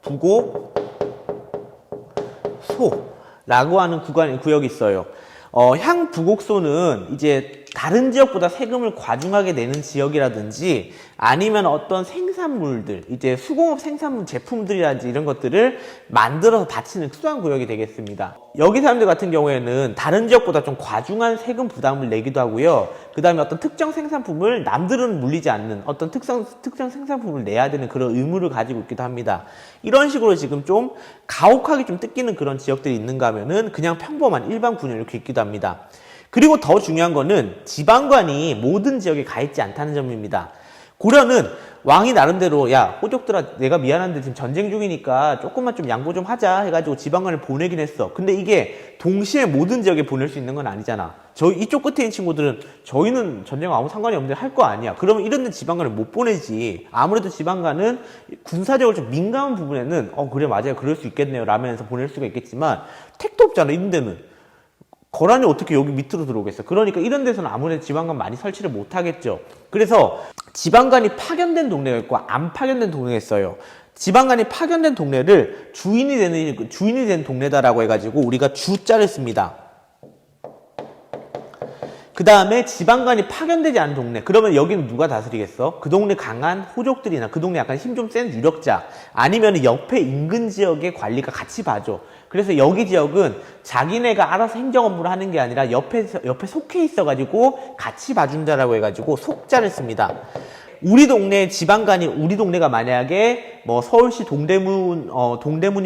Speaker 1: 향부곡소라고 하는 구역이 있어요. 향부곡소는 이제 다른 지역보다 세금을 과중하게 내는 지역이라든지 아니면 어떤 생산물들, 이제 수공업 생산물 제품들이라든지 이런 것들을 만들어서 바치는 특수한 구역이 되겠습니다. 여기 사람들 같은 경우에는 다른 지역보다 좀 과중한 세금 부담을 내기도 하고요. 그 다음에 어떤 특정 생산품을 남들은 물리지 않는 어떤 특정 생산품을 내야 되는 그런 의무를 가지고 있기도 합니다. 이런 식으로 지금 좀 가혹하게 좀 뜯기는 그런 지역들이 있는가 하면은 그냥 평범한 일반 군역 이렇게 있기도 합니다. 그리고 더 중요한 거는 지방관이 모든 지역에 가 있지 않다는 점입니다. 고려는 왕이 나름대로 야 호족들아 내가 미안한데 지금 전쟁 중이니까 조금만 좀 양보 좀 하자 해가지고 지방관을 보내긴 했어. 근데 이게 동시에 모든 지역에 보낼 수 있는 건 아니잖아. 이쪽 끝에 있는 친구들은 저희는 전쟁 아무 상관이 없는데 할 거 아니야. 그러면 이런 데 지방관을 못 보내지. 아무래도 지방관은 군사적으로 좀 민감한 부분에는 그래 맞아요 그럴 수 있겠네요 라면서 보낼 수가 있겠지만 택도 없잖아. 이런 데는 거란이 어떻게 여기 밑으로 들어오겠어. 그러니까 이런 데서는 아무래도 지방관 많이 설치를 못 하겠죠. 그래서 지방관이 파견된 동네가 있고 안 파견된 동네가 있어요. 지방관이 파견된 동네를 주인이 된 동네다라고 해가지고 우리가 주자를 씁니다. 그 다음에 지방관이 파견되지 않은 동네. 그러면 여기는 누가 다스리겠어? 그 동네 강한 호족들이나 그 동네 약간 힘 좀 센 유력자 아니면 옆에 인근 지역의 관리가 같이 봐줘. 그래서 여기 지역은 자기네가 알아서 행정 업무를 하는 게 아니라 옆에 속해 있어가지고 같이 봐준다라고 해가지고 속자를 씁니다. 우리 동네 지방관이 우리 동네가 만약에 뭐 서울시 동대문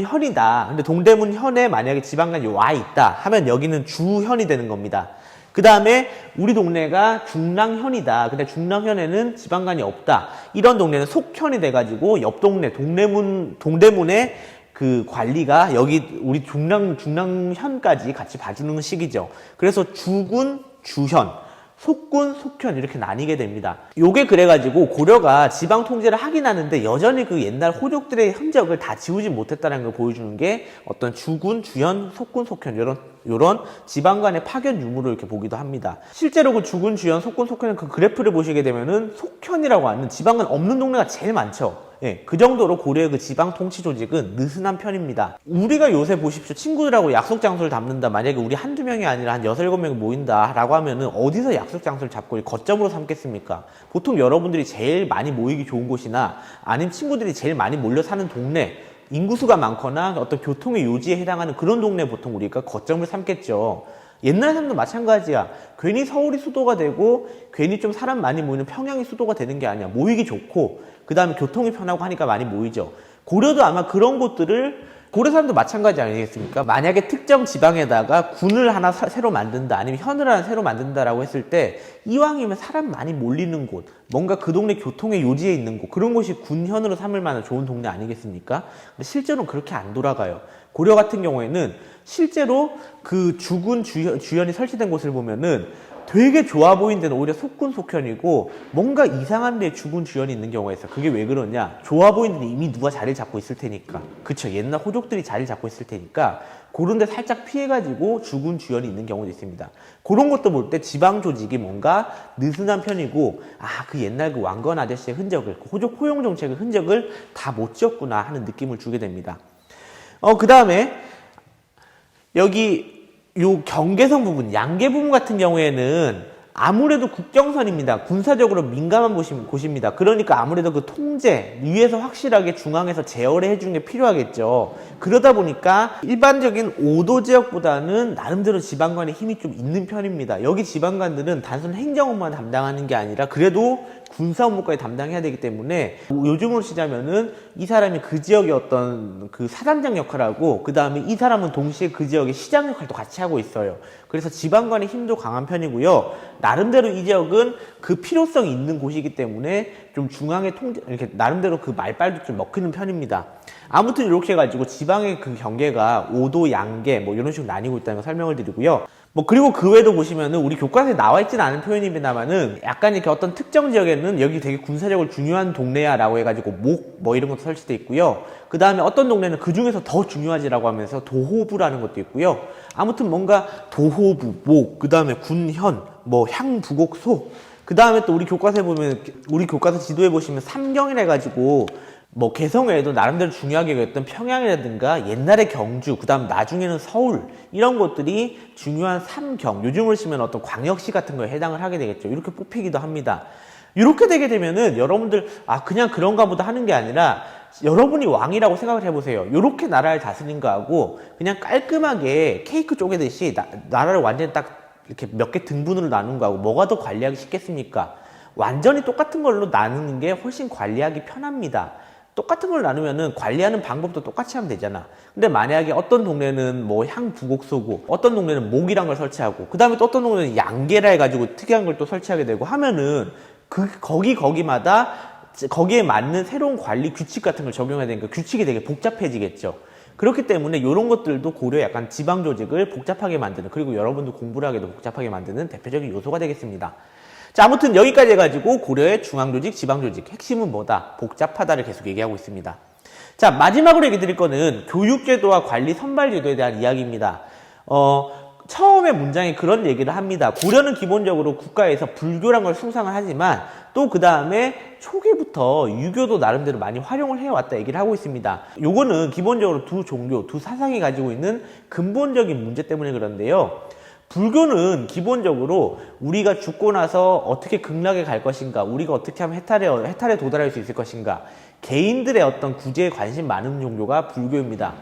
Speaker 1: 현이다. 근데 동대문 현에 만약에 지방관이 와 있다 하면 여기는 주현이 되는 겁니다. 그 다음에 우리 동네가 중랑현이다. 근데 중랑현에는 지방관이 없다. 이런 동네는 속현이 돼가지고 옆 동네 동대문에 그 관리가 여기 우리 중랑현까지 같이 봐주는 식이죠. 그래서 주군, 주현, 속군, 속현 이렇게 나뉘게 됩니다. 요게 그래가지고 고려가 지방 통제를 하긴 하는데 여전히 그 옛날 호족들의 흔적을 다 지우지 못했다는 걸 보여주는 게 어떤 주군, 주현, 속군, 속현 요런 지방간의 파견 유무를 이렇게 보기도 합니다. 실제로 그 주군, 주현, 속군, 속현의 그 그래프를 보시게 되면은 속현이라고 하는 지방간 없는 동네가 제일 많죠. 예, 그 정도로 고려의 그 지방 통치 조직은 느슨한 편입니다. 우리가 요새 보십시오. 친구들하고 약속 장소를 잡는다. 만약에 우리 한두 명이 아니라 한 6, 7명이 모인다 라고 하면은 어디서 약속 장소를 잡고 거점으로 삼겠습니까? 보통 여러분들이 제일 많이 모이기 좋은 곳이나 아니면 친구들이 제일 많이 몰려 사는 동네, 인구수가 많거나 어떤 교통의 요지에 해당하는 그런 동네 보통 우리가 거점을 삼겠죠. 옛날 사람도 마찬가지야. 괜히 서울이 수도가 되고 괜히 좀 사람 많이 모이는 평양이 수도가 되는 게 아니야. 모이기 좋고 그 다음에 교통이 편하고 하니까 많이 모이죠. 고려도 아마 그런 곳들을 고려 사람도 마찬가지 아니겠습니까? 만약에 특정 지방에다가 군을 하나 새로 만든다 아니면 현을 하나 새로 만든다라고 했을 때 이왕이면 사람 많이 몰리는 곳 뭔가 그 동네 교통의 요지에 있는 곳 그런 곳이 군현으로 삼을 만한 좋은 동네 아니겠습니까? 근데 실제로는 그렇게 안 돌아가요. 고려 같은 경우에는 실제로 그 주군 주현이 설치된 곳을 보면은 되게 좋아 보이는 데는 오히려 속군속현이고 뭔가 이상한 데 죽은 주연이 있는 경우가 있어요. 그게 왜 그러냐? 좋아 보이는 데 이미 누가 자리를 잡고 있을 테니까. 그쵸? 옛날 호족들이 자리를 잡고 있을 테니까 그런 데 살짝 피해가지고 죽은 주연이 있는 경우도 있습니다. 그런 것도 볼 때 지방 조직이 뭔가 느슨한 편이고 그 옛날 그 왕건 아저씨의 흔적을, 그 호족 포용 정책의 흔적을 다 못 지었구나 하는 느낌을 주게 됩니다. 그 다음에 여기 요 경계선 부분, 양계 부분 같은 경우에는 아무래도 국경선입니다. 군사적으로 민감한 곳입니다. 그러니까 아무래도 그 통제, 위에서 확실하게 중앙에서 제어를 해주는 게 필요하겠죠. 그러다 보니까 일반적인 5도 지역보다는 나름대로 지방관의 힘이 좀 있는 편입니다. 여기 지방관들은 단순 행정업만 담당하는 게 아니라 그래도 군사 업무까지 담당해야 되기 때문에 요즘으로 치자면은 이 사람이 그 지역의 어떤 그 사단장 역할을 하고 그 다음에 이 사람은 동시에 그 지역의 시장 역할도 같이 하고 있어요. 그래서 지방관의 힘도 강한 편이고요. 나름대로 이 지역은 그 필요성이 있는 곳이기 때문에 좀 중앙의 통제, 이렇게 나름대로 그 말빨도 좀 먹히는 편입니다. 아무튼 이렇게 해가지고 지방의 그 경계가 5도 양계 뭐 이런 식으로 나뉘고 있다는 걸 설명을 드리고요. 그리고 그 외에도 보시면은 우리 교과서에 나와 있지는 않은 표현입니다만은 약간 이렇게 어떤 특정 지역에는 여기 되게 군사적으로 중요한 동네야 라고 해가지고 뭐 이런 것도 설치되어 있고요. 그 다음에 어떤 동네는 그 중에서 더 중요하지라고 하면서 도호부라는 것도 있고요. 아무튼 뭔가 도호부, 그 다음에 군현, 향부곡소, 그 다음에 또 우리 교과서에 보면, 우리 교과서 지도에 보시면 삼경이라 해가지고 개성에도 나름대로 중요하게 여겼던 평양이라든가 옛날의 경주, 그 다음 나중에는 서울 이런 것들이 중요한 삼경, 요즘으로 치면 어떤 광역시 같은 거에 해당을 하게 되겠죠. 이렇게 뽑히기도 합니다. 이렇게 되게 되면은 여러분들 그냥 그런가 보다 하는 게 아니라 여러분이 왕이라고 생각을 해보세요. 이렇게 나라를 다스린 거하고 그냥 깔끔하게 케이크 쪼개듯이 나라를 완전히 딱 이렇게 몇 개 등분으로 나눈 거하고 뭐가 더 관리하기 쉽겠습니까? 완전히 똑같은 걸로 나누는 게 훨씬 관리하기 편합니다. 똑같은 걸 나누면은 관리하는 방법도 똑같이 하면 되잖아. 근데 만약에 어떤 동네는 향부곡소고 어떤 동네는 목이란 걸 설치하고 그 다음에 또 어떤 동네는 양계라 해가지고 특이한 걸 또 설치하게 되고 하면은 거기마다 거기에 맞는 새로운 관리 규칙 같은 걸 적용해야 되니까 규칙이 되게 복잡해지겠죠. 그렇기 때문에 이런 것들도 고려 약간 지방 조직을 복잡하게 만드는, 그리고 여러분도 공부를 하게도 복잡하게 만드는 대표적인 요소가 되겠습니다. 자, 아무튼 여기까지 해가지고 고려의 중앙조직, 지방조직, 핵심은 뭐다? 복잡하다를 계속 얘기하고 있습니다. 자, 마지막으로 얘기 드릴 거는 교육제도와 관리 선발제도에 대한 이야기입니다. 처음에 문장에 그런 얘기를 합니다. 고려는 기본적으로 국가에서 불교란 걸 숭상을 하지만 또 그 다음에 초기부터 유교도 나름대로 많이 활용을 해왔다 얘기를 하고 있습니다. 요거는 기본적으로 두 종교, 두 사상이 가지고 있는 근본적인 문제 때문에 그런데요. 불교는 기본적으로 우리가 죽고 나서 어떻게 극락에 갈 것인가, 우리가 어떻게 하면 해탈에 도달할 수 있을 것인가, 개인들의 어떤 구제에 관심 많은 종교가 불교입니다.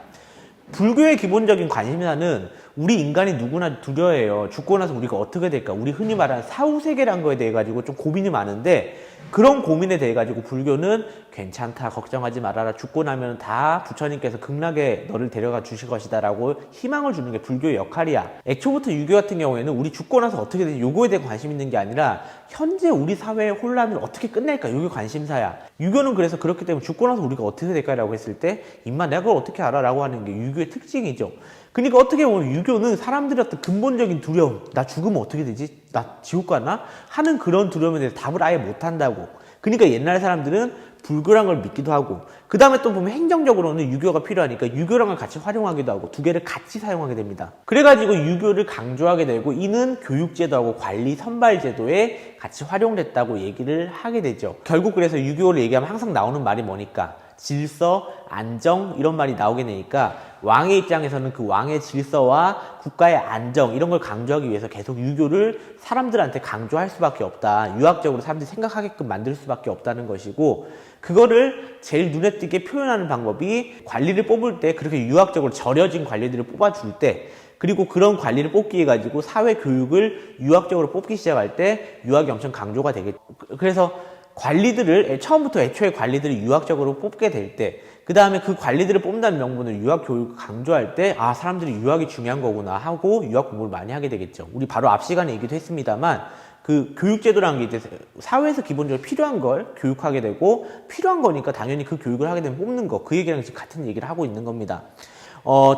Speaker 1: 불교의 기본적인 관심사는 우리 인간이 누구나 두려워해요. 죽고 나서 우리가 어떻게 될까? 우리 흔히 말하는 사후세계라는 거에 대해 가지고 좀 고민이 많은데, 그런 고민에 대해 가지고 불교는 괜찮다, 걱정하지 말아라, 죽고 나면 다 부처님께서 극락에 너를 데려가 주실 것이다 라고 희망을 주는 게 불교의 역할이야. 애초부터 유교 같은 경우에는 우리 죽고 나서 어떻게 되지, 요거에 대해 관심 있는 게 아니라 현재 우리 사회의 혼란을 어떻게 끝낼까, 요게 관심사야. 유교는 그래서 그렇기 때문에 죽고 나서 우리가 어떻게 될까라고 했을 때 임마 내가 그걸 어떻게 알아? 라고 하는 게 유교의 특징이죠. 그러니까 어떻게 보면 유교는 사람들의 어떤 근본적인 두려움, 나 죽으면 어떻게 되지? 나 지옥 가나? 하는 그런 두려움에 대해서 답을 아예 못한다고. 그러니까 옛날 사람들은 불교란 걸 믿기도 하고, 그 다음에 또 보면 행정적으로는 유교가 필요하니까 유교란 걸 같이 활용하기도 하고 두 개를 같이 사용하게 됩니다. 그래가지고 유교를 강조하게 되고 이는 교육제도하고 관리 선발제도에 같이 활용됐다고 얘기를 하게 되죠. 결국 그래서 유교를 얘기하면 항상 나오는 말이 뭐니까? 질서, 안정 이런 말이 나오게 되니까 왕의 입장에서는 그 왕의 질서와 국가의 안정 이런 걸 강조하기 위해서 계속 유교를 사람들한테 강조할 수밖에 없다. 유학적으로 사람들이 생각하게끔 만들 수밖에 없다는 것이고, 그거를 제일 눈에 띄게 표현하는 방법이 관리를 뽑을 때 그렇게 유학적으로 절여진 관리들을 뽑아줄 때, 그리고 그런 관리를 뽑기 위해 가지고 사회 교육을 유학적으로 뽑기 시작할 때 유학이 엄청 강조가 되겠죠. 그래서 관리들을 처음부터 애초에 관리들을 유학적으로 뽑게 될 때, 그 다음에 그 관리들을 뽑는다는 명분을 유학 교육을 강조할 때 사람들이 유학이 중요한 거구나 하고 유학 공부를 많이 하게 되겠죠. 우리 바로 앞 시간에 얘기도 했습니다만 그 교육제도라는 게 이제 사회에서 기본적으로 필요한 걸 교육하게 되고, 필요한 거니까 당연히 그 교육을 하게 되면 뽑는 거, 그 얘기랑 지금 같은 얘기를 하고 있는 겁니다.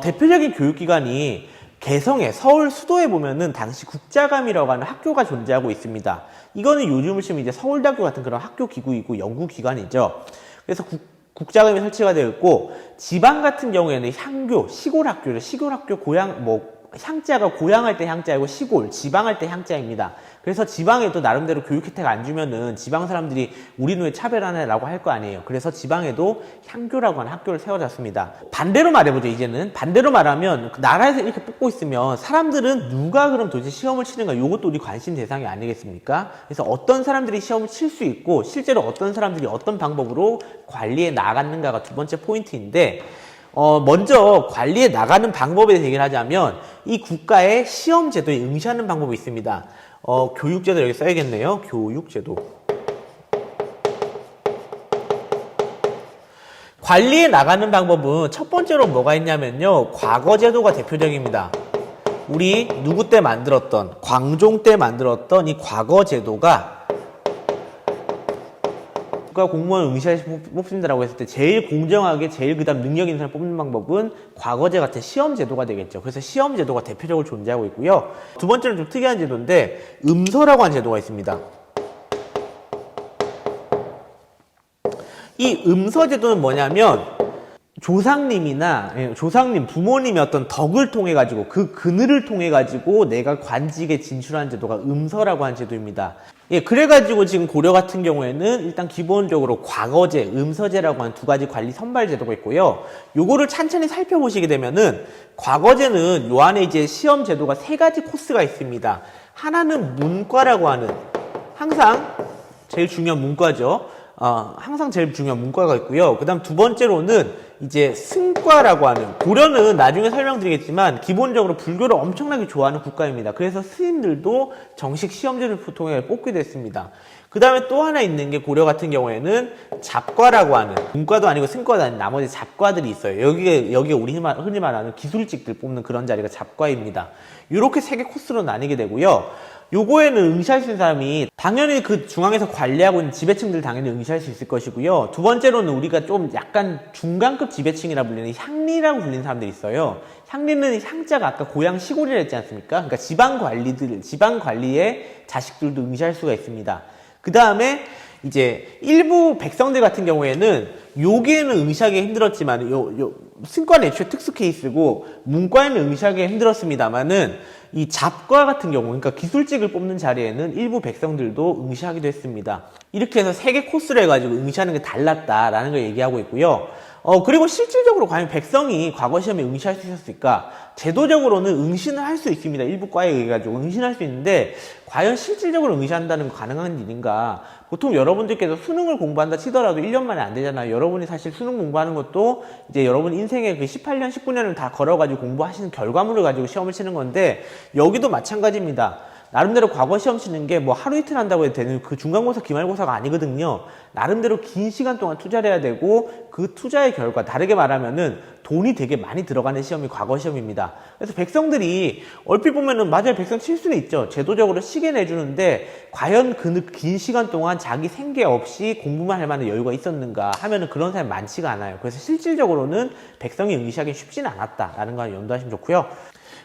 Speaker 1: 대표적인 교육기관이 개성에 서울 수도에 보면은 당시 국자감이라고 하는 학교가 존재하고 있습니다. 이거는 요즘을 치면 이제 서울대학교 같은 그런 학교 기구이고 연구기관이죠. 그래서 국자감이 설치가 되어 있고, 지방 같은 경우에는 향교, 시골 학교를, 시골 학교 고향, 향자가 고향할 때 향자이고 시골, 지방할 때 향자입니다. 그래서 지방에도 나름대로 교육 혜택 안 주면은 지방 사람들이 우리는 왜 차별하네라고 할 거 아니에요. 그래서 지방에도 향교라고 하는 학교를 세워졌습니다. 반대로 말해보죠. 이제는 반대로 말하면 나라에서 이렇게 뽑고 있으면 사람들은 누가 그럼 도대체 시험을 치는가, 이것도 우리 관심 대상이 아니겠습니까? 그래서 어떤 사람들이 시험을 칠 수 있고 실제로 어떤 사람들이 어떤 방법으로 관리해 나갔는가가 두 번째 포인트인데, 먼저 관리해 나가는 방법에 대해서 얘기를 하자면 이 국가의 시험 제도에 응시하는 방법이 있습니다. 교육제도 여기 써야겠네요. 교육제도. 관리해 나가는 방법은 첫 번째로 뭐가 있냐면요. 과거제도가 대표적입니다. 우리 누구 때 만들었던, 광종 때 만들었던 이 과거제도가 국가 공무원 응시할 때 뽑습니다라고 했을 때 제일 공정하게 제일 그다음 능력 있는 사람 뽑는 방법은 과거제 같은 시험 제도가 되겠죠. 그래서 시험 제도가 대표적으로 존재하고 있고요. 두 번째는 좀 특이한 제도인데 음서라고 하는 제도가 있습니다. 이 음서 제도는 뭐냐면 조상님, 부모님의 어떤 덕을 통해 가지고 그 그늘을 통해 가지고 내가 관직에 진출한 제도가 음서라고 하는 제도입니다. 예, 그래가지고 지금 고려 같은 경우에는 일단 기본적으로 과거제, 음서제라고 하는 두 가지 관리 선발 제도가 있고요. 요거를 찬찬히 살펴보시게 되면은 과거제는 요 안에 이제 시험 제도가 세 가지 코스가 있습니다. 하나는 문과라고 하는, 항상 제일 중요한 문과죠. 항상 제일 중요한 문과가 있고요. 그 다음 두 번째로는 이제 승과라고 하는, 고려는 나중에 설명드리겠지만 기본적으로 불교를 엄청나게 좋아하는 국가입니다. 그래서 스님들도 정식 시험제를 통해 뽑게 됐습니다. 그 다음에 또 하나 있는 게 고려 같은 경우에는 잡과라고 하는, 문과도 아니고 승과도 아닌 나머지 잡과들이 있어요. 여기에 우리 흔히 말하는 기술직들 뽑는 그런 자리가 잡과입니다. 이렇게 세 개 코스로 나뉘게 되고요. 요거에는 응시할 수 있는 사람이 당연히 그 중앙에서 관리하고 있는 지배층들 당연히 응시할 수 있을 것이고요. 두 번째로는 우리가 좀 약간 중간급 지배층이라 불리는 향리라고 불리는 사람들이 있어요. 향리는 향자가 아까 고향 시골이라 했지 않습니까? 그러니까 지방 관리의 자식들도 응시할 수가 있습니다. 그 다음에 이제 일부 백성들 같은 경우에는 여기에는 응시하기 힘들었지만 승과는 애초에 특수 케이스고 문과에는 응시하기 힘들었습니다만은 이 잡과 같은 경우, 그러니까 기술직을 뽑는 자리에는 일부 백성들도 응시하기도 했습니다. 이렇게 해서 세 개 코스를 해가지고 응시하는 게 달랐다라는 걸 얘기하고 있고요. 그리고 실질적으로 과연 백성이 과거 시험에 응시할 수 있었을까? 제도적으로는 응시는 할 수 있습니다. 일부 과에 의해 가지고 응시는 할 수 있는데 과연 실질적으로 응시한다는 건 가능한 일인가? 보통 여러분들께서 수능을 공부한다 치더라도 1년 만에 안 되잖아요. 여러분이 사실 수능 공부하는 것도 이제 여러분 인생의 그 18년, 19년을 다 걸어가지고 공부하시는 결과물을 가지고 시험을 치는 건데 여기도 마찬가지입니다. 나름대로 과거 시험 치는 게 뭐 하루 이틀 한다고 해도 되는 그 중간고사, 기말고사가 아니거든요. 나름대로 긴 시간 동안 투자를 해야 되고 그 투자의 결과, 다르게 말하면은 돈이 되게 많이 들어가는 시험이 과거 시험입니다. 그래서 백성들이 얼핏 보면은 맞아요, 백성 칠 수는 있죠. 제도적으로 시계 내주는데 과연 그 긴 시간 동안 자기 생계 없이 공부만 할 만한 여유가 있었는가 하면은 그런 사람이 많지가 않아요. 그래서 실질적으로는 백성이 응시하기 쉽지는 않았다라는 걸 염두하시면 좋고요.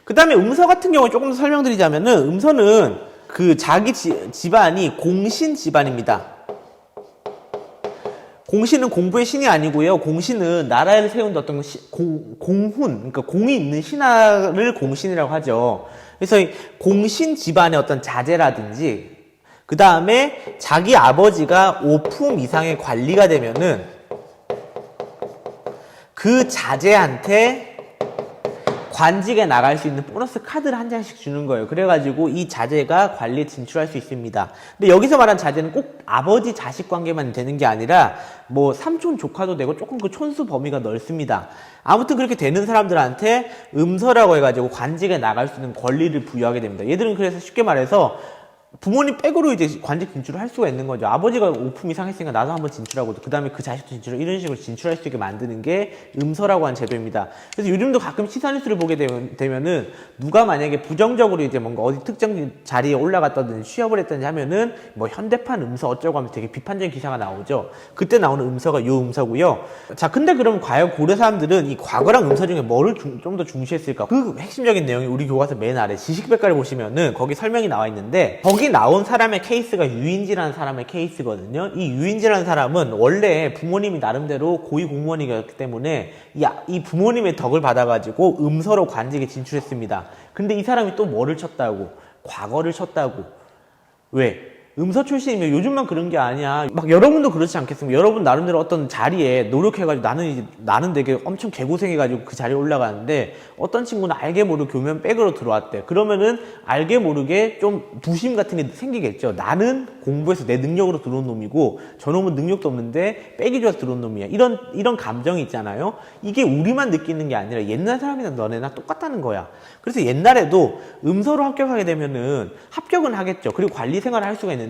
Speaker 1: 그 다음에 음서 같은 경우에 조금 더 설명드리자면은 음서는 그 자기 집안이 공신 집안입니다. 공신은 공부의 신이 아니고요. 공신은 나라를 세운 어떤 공훈, 그러니까 공이 있는 신하를 공신이라고 하죠. 그래서 이 공신 집안의 어떤 자제라든지, 그 다음에 자기 아버지가 5품 이상의 관리가 되면은 그 자제한테 관직에 나갈 수 있는 보너스 카드를 한 장씩 주는 거예요. 그래가지고 이 자제가 관리에 진출할 수 있습니다. 근데 여기서 말한 자제는 꼭 아버지 자식 관계만 되는 게 아니라 뭐 삼촌 조카도 되고 조금 그 촌수 범위가 넓습니다. 아무튼 그렇게 되는 사람들한테 음서라고 해가지고 관직에 나갈 수 있는 권리를 부여하게 됩니다. 얘들은 그래서 쉽게 말해서 부모님 백으로 이제 관직 진출을 할 수가 있는 거죠. 아버지가 오품이 상했으니까 나도 한번 진출하고, 그 다음에 그 자식도 진출을 이런 식으로 진출할 수 있게 만드는 게 음서라고 하는 제도입니다. 그래서 요즘도 가끔 시사뉴스를 보게 되면은 누가 만약에 부정적으로 이제 뭔가 어디 특정 자리에 올라갔다든지 취업을 했든지 하면은 뭐 현대판 음서 어쩌고 하면서 되게 비판적인 기사가 나오죠. 그때 나오는 음서가 요 음서고요. 자, 근데 그럼 과연 고려 사람들은 이 과거랑 음서 중에 뭐를 좀 더 중시했을까? 그 핵심적인 내용이 우리 교과서 맨 아래 지식백과를 보시면은 거기 설명이 나와 있는데, 거기 나온 사람의 케이스가 유인지라는 사람의 케이스거든요. 이 유인지라는 사람은 원래 부모님이 나름대로 고위 공무원이었기 때문에 이 부모님의 덕을 받아가지고 음서로 관직에 진출했습니다. 근데 이 사람이 또 뭐를 쳤다고? 과거를 쳤다고. 왜? 음서 출신이면 요즘만 그런 게 아니야. 막 여러분도 그렇지 않겠습니까? 여러분 나름대로 어떤 자리에 노력해가지고 나는 되게 엄청 개고생해가지고 그 자리에 올라가는데, 어떤 친구는 알게 모르게 교면 백으로 들어왔대. 그러면은 알게 모르게 좀 부심 같은 게 생기겠죠. 나는 공부해서 내 능력으로 들어온 놈이고 저놈은 능력도 없는데 백이 좋아서 들어온 놈이야. 이런 감정이 있잖아요. 이게 우리만 느끼는 게 아니라 옛날 사람이나 너네나 똑같다는 거야. 그래서 옛날에도 음서로 합격하게 되면은 합격은 하겠죠. 그리고 관리 생활을 할 수가 있는데,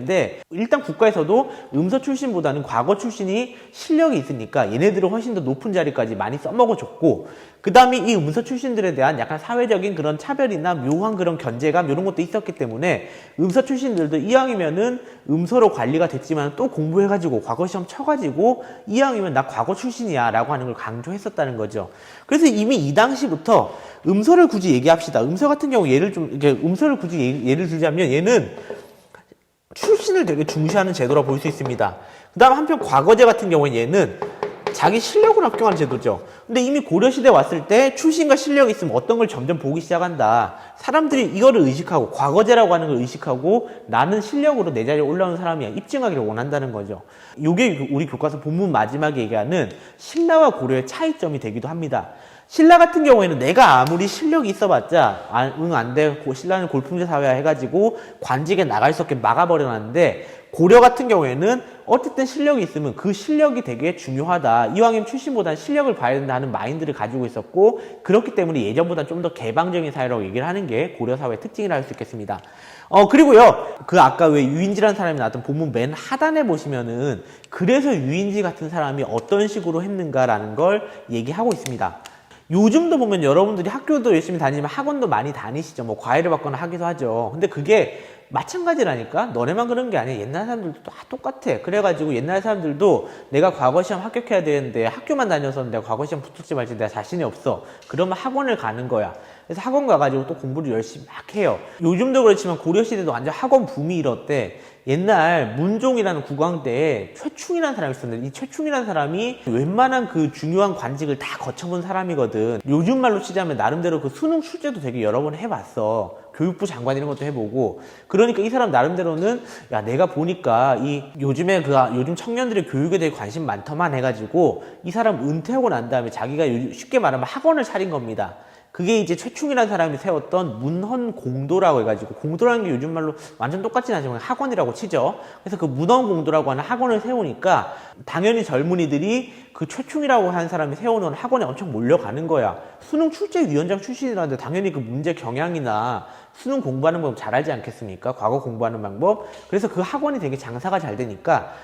Speaker 1: 일단 국가에서도 음서 출신보다는 과거 출신이 실력이 있으니까 얘네들을 훨씬 더 높은 자리까지 많이 써먹어줬고, 그 다음에 이 음서 출신들에 대한 약간 사회적인 그런 차별이나 묘한 그런 견제감 이런 것도 있었기 때문에 음서 출신들도 이왕이면은 음서로 관리가 됐지만 또 공부해가지고 과거 시험 쳐가지고 이왕이면 나 과거 출신이야 라고 하는 걸 강조했었다는 거죠. 그래서 이미 이 당시부터 음서를 굳이 얘기합시다. 음서 같은 경우 음서를 굳이 예를 들자면 얘는 출신을 되게 중시하는 제도라고 볼 수 있습니다. 그 다음 한편 과거제 같은 경우는 얘는 자기 실력으로 합격하는 제도죠. 근데 이미 고려시대 왔을 때 출신과 실력이 있으면 어떤 걸 점점 보기 시작한다. 사람들이 이거를 의식하고, 과거제라고 하는 걸 의식하고 나는 실력으로 내 자리에 올라오는 사람이야 입증하기를 원한다는 거죠. 이게 우리 교과서 본문 마지막에 얘기하는 신라와 고려의 차이점이 되기도 합니다. 신라 같은 경우에는 내가 아무리 실력이 있어봤자 안 돼, 신라는 골품제 사회야 해가지고 관직에 나갈 수 없게 막아버려놨는데, 고려 같은 경우에는 어쨌든 실력이 있으면 그 실력이 되게 중요하다. 이왕이면 출신보다는 실력을 봐야 된다는 마인드를 가지고 있었고, 그렇기 때문에 예전보다 좀 더 개방적인 사회라고 얘기를 하는 게 고려 사회의 특징이라 할 수 있겠습니다. 그리고요, 아까 왜 유인지라는 사람이 나왔던 본문 맨 하단에 보시면은 그래서 유인지 같은 사람이 어떤 식으로 했는가라는 걸 얘기하고 있습니다. 요즘도 보면 여러분들이 학교도 열심히 다니지만 학원도 많이 다니시죠. 뭐 과외를 받거나 하기도 하죠. 근데 그게 마찬가지라니까? 너네만 그런 게 아니야. 옛날 사람들도 다 똑같아. 그래가지고 옛날 사람들도 내가 과거 시험 합격해야 되는데 학교만 다녀서 내가 과거 시험 붙을지 말지 내가 자신이 없어. 그러면 학원을 가는 거야. 그래서 학원 가가지고 또 공부를 열심히 막 해요. 요즘도 그렇지만 고려시대도 완전 학원 붐이 일었대. 옛날 문종이라는 국왕때에 최충이라는 사람이 있었는데, 이 최충이라는 사람이 웬만한 그 중요한 관직을 다 거쳐본 사람이거든. 요즘 말로 치자면 나름대로 그 수능 출제도 되게 여러 번 해봤어. 교육부 장관 이런 것도 해보고. 그러니까 이 사람 나름대로는 야, 내가 보니까 요즘 청년들의 교육에 대해 관심 많더만 해가지고 이 사람 은퇴하고 난 다음에 자기가 쉽게 말하면 학원을 차린 겁니다. 그게 이제 최충이라는 사람이 세웠던 문헌공도라고 해가지고, 공도라는 게 요즘 말로 완전 똑같진 않지만 학원이라고 치죠. 그래서 그 문헌공도라고 하는 학원을 세우니까 당연히 젊은이들이 그 최충이라고 하는 사람이 세워놓은 학원에 엄청 몰려가는 거야. 수능 출제위원장 출신이라는데 당연히 그 문제 경향이나 수능 공부하는 법 잘 알지 않겠습니까? 과거 공부하는 방법. 그래서 그 학원이 되게 장사가 잘 되니까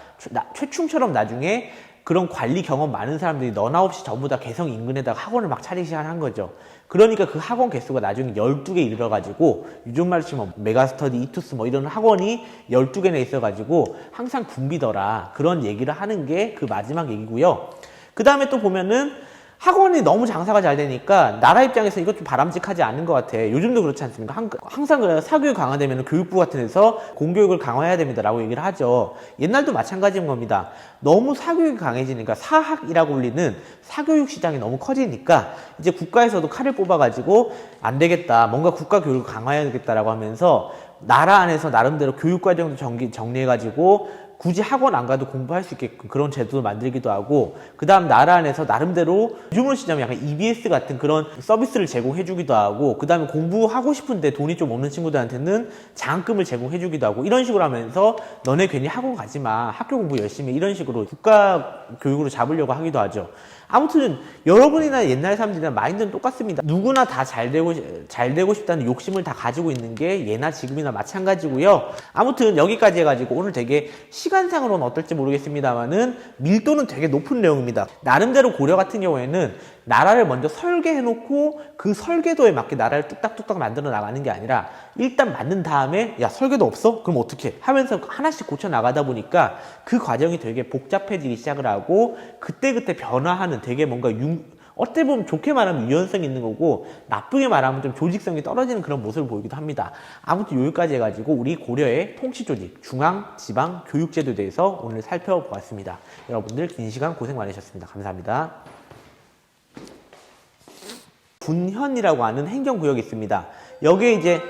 Speaker 1: 최충처럼 나중에 그런 관리 경험 많은 사람들이 너나 없이 전부 다 개성 인근에다가 학원을 막 차리기 시작한 거죠. 그러니까 그 학원 개수가 나중에 12개 이르러가지고, 요즘 말로 치면 메가스터디, 이투스 뭐 이런 학원이 12개나 있어가지고 항상 붐비더라. 그런 얘기를 하는 게 그 마지막 얘기고요. 그 다음에 또 보면은 학원이 너무 장사가 잘 되니까 나라 입장에서 이것 좀 바람직하지 않은 것 같아. 요즘도 그렇지 않습니까? 항상 사교육 강화되면 교육부 같은 데서 공교육을 강화해야 됩니다 라고 얘기를 하죠. 옛날도 마찬가지인 겁니다. 너무 사교육이 강해지니까 사학이라고 불리는 사교육 시장이 너무 커지니까 이제 국가에서도 칼을 뽑아가지고 안 되겠다, 뭔가 국가 교육을 강화해야겠다라고 하면서 나라 안에서 나름대로 교육과정도 정리해가지고 굳이 학원 안 가도 공부할 수 있게끔 그런 제도를 만들기도 하고, 그 다음 나라 안에서 나름대로 요즘으로 치자면 약간 EBS 같은 그런 서비스를 제공해 주기도 하고, 그 다음에 공부하고 싶은데 돈이 좀 없는 친구들한테는 장학금을 제공해 주기도 하고, 이런 식으로 하면서 너네 괜히 학원 가지 마, 학교 공부 열심히 해, 이런 식으로 국가 교육으로 잡으려고 하기도 하죠. 아무튼 여러분이나 옛날 사람들이나 마인드는 똑같습니다. 누구나 다 잘 되고 싶다는 욕심을 다 가지고 있는 게 예나 지금이나 마찬가지고요. 아무튼 여기까지 해가지고 오늘 되게 시간상으로는 어떨지 모르겠습니다만은 밀도는 되게 높은 내용입니다. 나름대로 고려 같은 경우에는 나라를 먼저 설계해놓고 그 설계도에 맞게 나라를 뚝딱뚝딱 만들어 나가는 게 아니라 일단 만든 다음에 야 설계도 없어? 그럼 어떻게? 하면서 하나씩 고쳐 나가다 보니까 그 과정이 되게 복잡해지기 시작을 하고 그때그때 변화하는 되게 뭔가 어떻게 보면 좋게 말하면 유연성이 있는 거고 나쁘게 말하면 좀 조직성이 떨어지는 그런 모습을 보이기도 합니다. 아무튼 여기까지 해가지고 우리 고려의 통치조직, 중앙, 지방, 교육제도에 대해서 오늘 살펴보았습니다. 여러분들 긴 시간 고생 많으셨습니다. 감사합니다. 분현이라고 하는 행정구역이 있습니다. 여기에 이제